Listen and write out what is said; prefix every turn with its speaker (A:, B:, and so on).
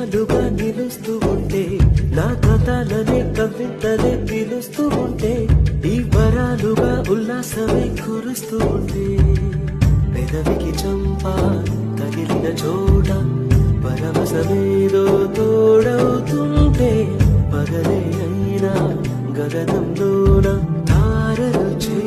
A: నిజాలుగా నిలుస్తూ ఉంటే నా కథలనే కవితలే పిలుస్తూ ఉంటే ఈ వరాలుగా ఉల్లాసమే కురుస్తూ ఉంటే పెదవికి చంపా తగిలిన చోట పరవశమేదో తోడవుతుంటే పగలే అయినా గగనంలోన తారలు చే